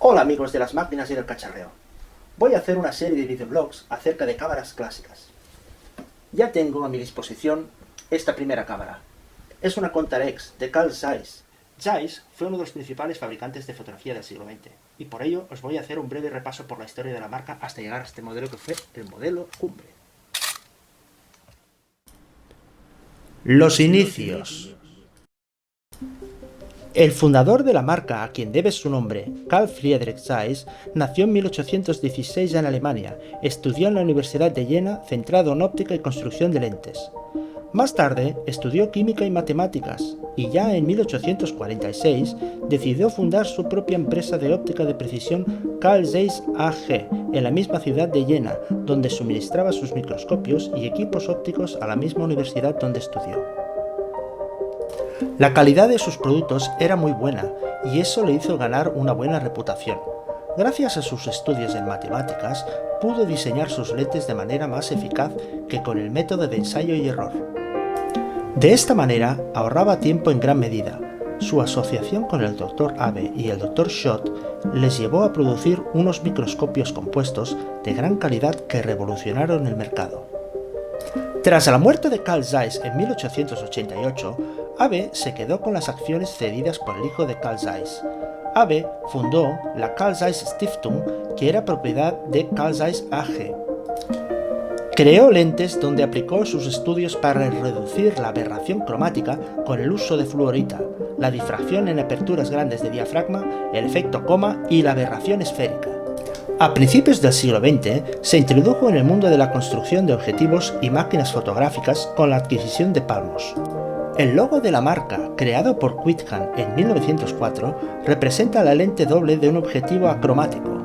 Hola amigos de las máquinas y del cacharreo. Voy a hacer una serie de videoblogs acerca de cámaras clásicas. Ya tengo a mi disposición esta primera cámara. Es una Contarex de Carl Zeiss. Zeiss fue uno de los principales fabricantes de fotografía del siglo XX, y por ello os voy a hacer un breve repaso por la historia de la marca hasta llegar a este modelo que fue el modelo cumbre. Los inicios. El fundador de la marca, a quien debe su nombre, Carl Friedrich Zeiss, nació en 1816 en Alemania. Estudió en la Universidad de Jena, centrado en óptica y construcción de lentes. Más tarde, estudió química y matemáticas, y ya en 1846 decidió fundar su propia empresa de óptica de precisión Carl Zeiss AG, en la misma ciudad de Jena, donde suministraba sus microscopios y equipos ópticos a la misma universidad donde estudió. La calidad de sus productos era muy buena, y eso le hizo ganar una buena reputación. Gracias a sus estudios en matemáticas, pudo diseñar sus lentes de manera más eficaz que con el método de ensayo y error. De esta manera, ahorraba tiempo en gran medida. Su asociación con el Dr. Abbe y el Dr. Schott les llevó a producir unos microscopios compuestos de gran calidad que revolucionaron el mercado. Tras la muerte de Carl Zeiss en 1888, Abbe se quedó con las acciones cedidas por el hijo de Carl Zeiss. Abbe fundó la Carl Zeiss Stiftung, que era propiedad de Carl Zeiss AG. Creó lentes donde aplicó sus estudios para reducir la aberración cromática con el uso de fluorita, la difracción en aperturas grandes de diafragma, el efecto coma y la aberración esférica. A principios del siglo XX se introdujo en el mundo de la construcción de objetivos y máquinas fotográficas con la adquisición de Palmos. El logo de la marca, creado por Quickham en 1904, representa la lente doble de un objetivo acromático.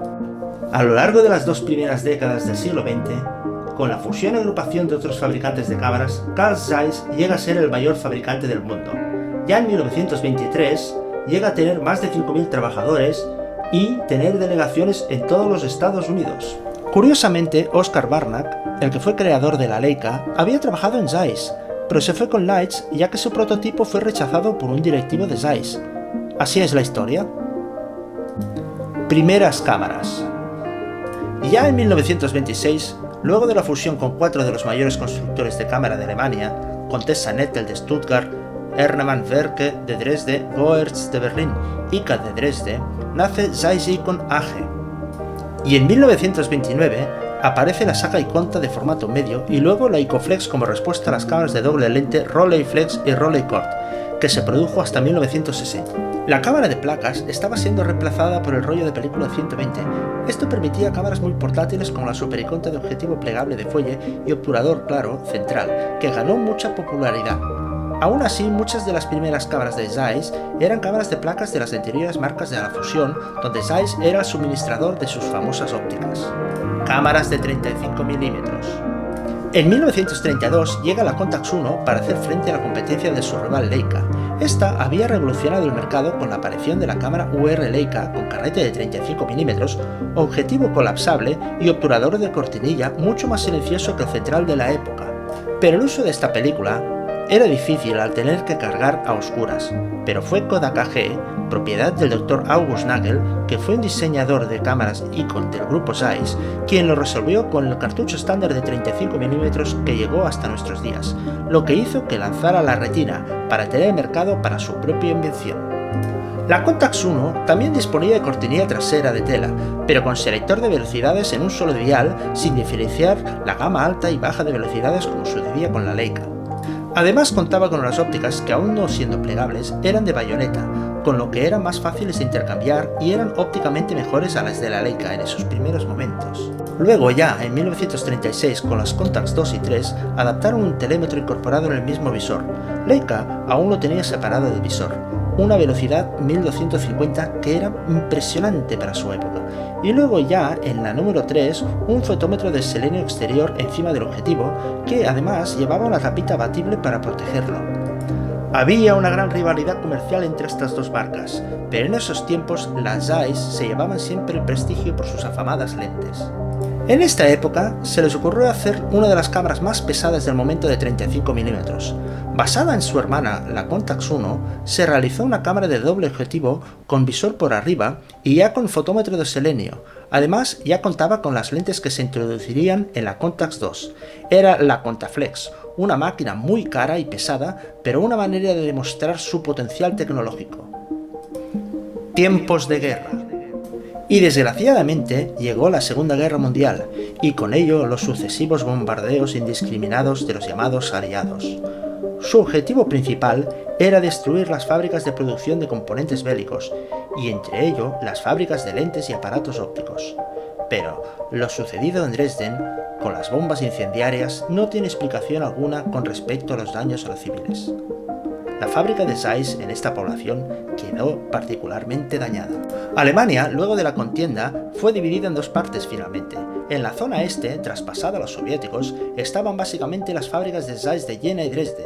A lo largo de las dos primeras décadas del siglo XX, con la fusión y agrupación de otros fabricantes de cámaras, Carl Zeiss llega a ser el mayor fabricante del mundo. Ya en 1923 llega a tener más de 5.000 trabajadores y tener delegaciones en todos los Estados Unidos. Curiosamente, Oscar Barnack, el que fue creador de la Leica, había trabajado en Zeiss, pero se fue con Leitz ya que su prototipo fue rechazado por un directivo de Zeiss. Así es la historia. Primeras cámaras. Ya en 1926, luego de la fusión con 4 de los mayores constructores de cámara de Alemania, Contessa Nettel de Stuttgart, Ernemann Werke de Dresde, Goertz de Berlín y Ika de Dresde, nace Zeiss Ikon AG. Y en 1929 aparece la saga Ikonta de formato medio y luego la Icoflex como respuesta a las cámaras de doble lente Rolleiflex y Rolleicord, que se produjo hasta 1960. La cámara de placas estaba siendo reemplazada por el rollo de película 120. Esto permitía cámaras muy portátiles como la Super Ikonta de objetivo plegable de fuelle y obturador claro central, que ganó mucha popularidad. Aún así, muchas de las primeras cámaras de Zeiss eran cámaras de placas de las anteriores marcas de la fusión, donde Zeiss era el suministrador de sus famosas ópticas. Cámaras de 35 mm. En 1932 llega la Contax 1 para hacer frente a la competencia de su rival Leica. Esta había revolucionado el mercado con la aparición de la cámara UR Leica con carrete de 35 mm, objetivo colapsable y obturador de cortinilla mucho más silencioso que el central de la época. Pero el uso de esta película era difícil al tener que cargar a oscuras, pero fue Kodak AG, propiedad del Dr. August Nagel, que fue un diseñador de cámaras Ikon del grupo Zeiss, quien lo resolvió con el cartucho estándar de 35 mm que llegó hasta nuestros días, lo que hizo que lanzara la retina para tener mercado para su propia invención. La Contax 1 también disponía de cortinilla trasera de tela, pero con selector de velocidades en un solo dial, sin diferenciar la gama alta y baja de velocidades como sucedía con la Leica. Además contaba con unas ópticas que, aún no siendo plegables, eran de bayoneta, con lo que eran más fáciles de intercambiar y eran ópticamente mejores a las de la Leica en esos primeros momentos. Luego ya, en 1936, con las Contax 2 y 3, adaptaron un telémetro incorporado en el mismo visor. Leica aún lo tenía separado del visor, una velocidad 1250 que era impresionante para su época. Y luego ya, en la número 3, un fotómetro de selenio exterior encima del objetivo, que además llevaba una tapita abatible para protegerlo. Había una gran rivalidad comercial entre estas dos marcas, pero en esos tiempos las Zeiss se llevaban siempre el prestigio por sus afamadas lentes. En esta época se les ocurrió hacer una de las cámaras más pesadas del momento de 35 mm. Basada en su hermana, la Contax 1, se realizó una cámara de doble objetivo con visor por arriba y ya con fotómetro de selenio. Además, ya contaba con las lentes que se introducirían en la Contax 2. Era la Contaflex, una máquina muy cara y pesada, pero una manera de demostrar su potencial tecnológico. Tiempos de guerra. Y desgraciadamente llegó la Segunda Guerra Mundial, y con ello los sucesivos bombardeos indiscriminados de los llamados aliados. Su objetivo principal era destruir las fábricas de producción de componentes bélicos, y entre ello las fábricas de lentes y aparatos ópticos. Pero lo sucedido en Dresden, con las bombas incendiarias, no tiene explicación alguna con respecto a los daños a los civiles. La fábrica de Zeiss en esta población quedó particularmente dañada. Alemania, luego de la contienda, fue dividida en dos partes finalmente. En la zona este, traspasada a los soviéticos, estaban básicamente las fábricas de Zeiss de Jena y Dresde.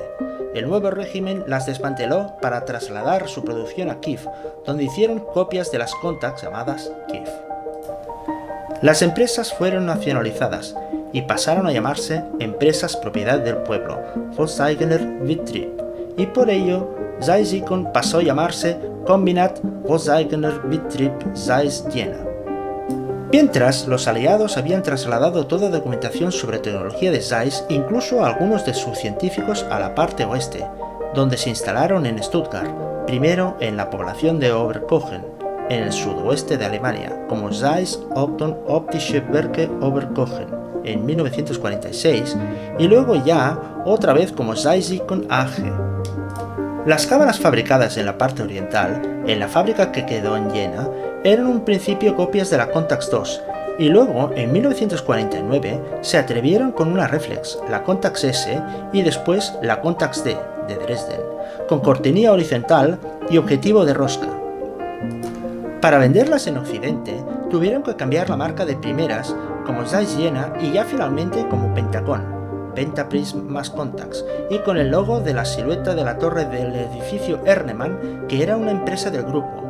El nuevo régimen las desmanteló para trasladar su producción a Kiev, donde hicieron copias de las Contax llamadas Kiev. Las empresas fueron nacionalizadas y pasaron a llamarse Empresas Propiedad del Pueblo, Volkseigener Betrieb, y por ello Zeiss-Ikon pasó a llamarse Kombinat Volkseigener Betrieb Zeiss Jena. Mientras, los aliados habían trasladado toda documentación sobre tecnología de Zeiss, incluso a algunos de sus científicos, a la parte oeste, donde se instalaron en Stuttgart, primero en la población de Oberkochen, en el sudoeste de Alemania, como Zeiss Opton Optische Werke Oberkochen en 1946, y luego ya otra vez como Zeiss-Ikon AG. Las cámaras fabricadas en la parte oriental, en la fábrica que quedó en Jena, eran en un principio copias de la Contax 2, y luego, en 1949, se atrevieron con una reflex, la Contax S, y después la Contax D, de Dresden, con cortinilla horizontal y objetivo de rosca. Para venderlas en Occidente, tuvieron que cambiar la marca de primeras como Zeiss Jena y ya finalmente como Pentacon, Pentaprism más Contax, y con el logo de la silueta de la torre del edificio Ernemann, que era una empresa del grupo.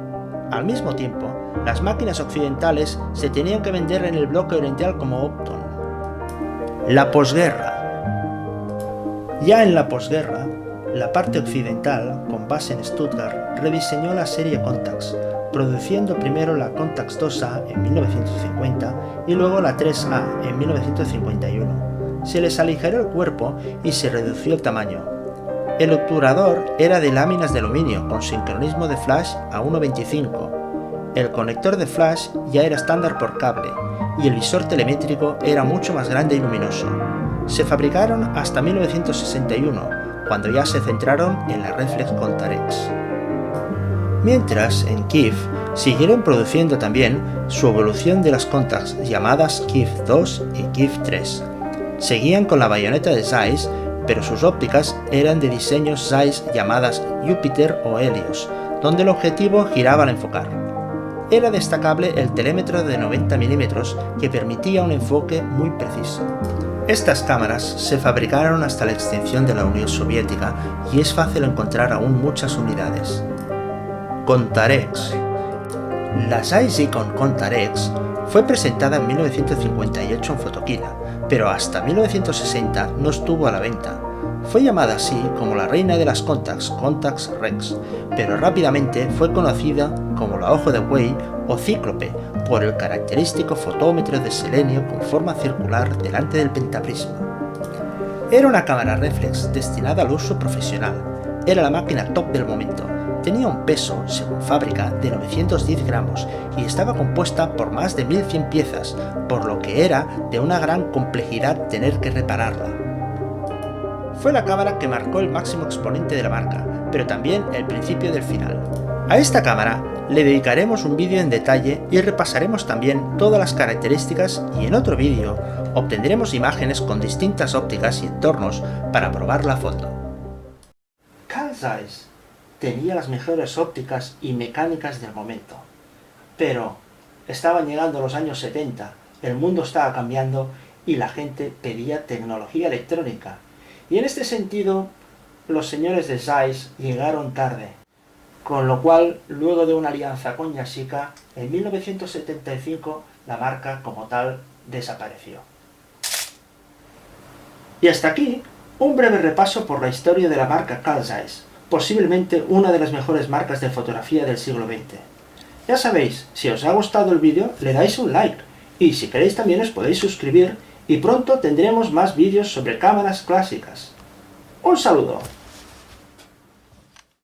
Al mismo tiempo, las máquinas occidentales se tenían que vender en el bloque oriental como Opton. La posguerra. Ya en la posguerra, la parte occidental, con base en Stuttgart, rediseñó la serie Contax, produciendo primero la Contax 2A en 1950 y luego la 3A en 1951. Se les aligeró el cuerpo y se redució el tamaño. El obturador era de láminas de aluminio con sincronismo de flash a 1.25. El conector de flash ya era estándar por cable y el visor telemétrico era mucho más grande y luminoso. Se fabricaron hasta 1961, cuando ya se centraron en la reflex Contarex. Mientras, en Kiev, siguieron produciendo también su evolución de las Contax llamadas Kiev 2 y Kiev 3. Seguían con la bayoneta de Zeiss, pero sus ópticas eran de diseños Zeiss llamadas Jupiter o Helios, donde el objetivo giraba al enfocar. Era destacable el telémetro de 90 mm que permitía un enfoque muy preciso. Estas cámaras se fabricaron hasta la extinción de la Unión Soviética y es fácil encontrar aún muchas unidades. Contarex. La Zeiss-Ikon Contarex fue presentada en 1958 en Photokina, pero hasta 1960 no estuvo a la venta. Fue llamada así como la reina de las Contax, Contax Rex, pero rápidamente fue conocida como la Ojo de Buey o Cíclope por el característico fotómetro de selenio con forma circular delante del pentaprisma. Era una cámara reflex destinada al uso profesional. Era la máquina top del momento. Tenía un peso, según fábrica, de 910 gramos y estaba compuesta por más de 1100 piezas, por lo que era de una gran complejidad tener que repararla. Fue la cámara que marcó el máximo exponente de la marca, pero también el principio del final. A esta cámara le dedicaremos un vídeo en detalle y repasaremos también todas las características y en otro vídeo obtendremos imágenes con distintas ópticas y entornos para probarla a fondo. Carl Zeiss tenía las mejores ópticas y mecánicas del momento, pero estaban llegando los años 70, el mundo estaba cambiando y la gente pedía tecnología electrónica. Y en este sentido, los señores de Zeiss llegaron tarde, con lo cual, luego de una alianza con Yashica, en 1975 la marca como tal desapareció. Y hasta aquí, un breve repaso por la historia de la marca Carl Zeiss, posiblemente una de las mejores marcas de fotografía del siglo XX. Ya sabéis, si os ha gustado el vídeo, le dais un like, y si queréis también os podéis suscribir, y pronto tendremos más vídeos sobre cámaras clásicas. ¡Un saludo!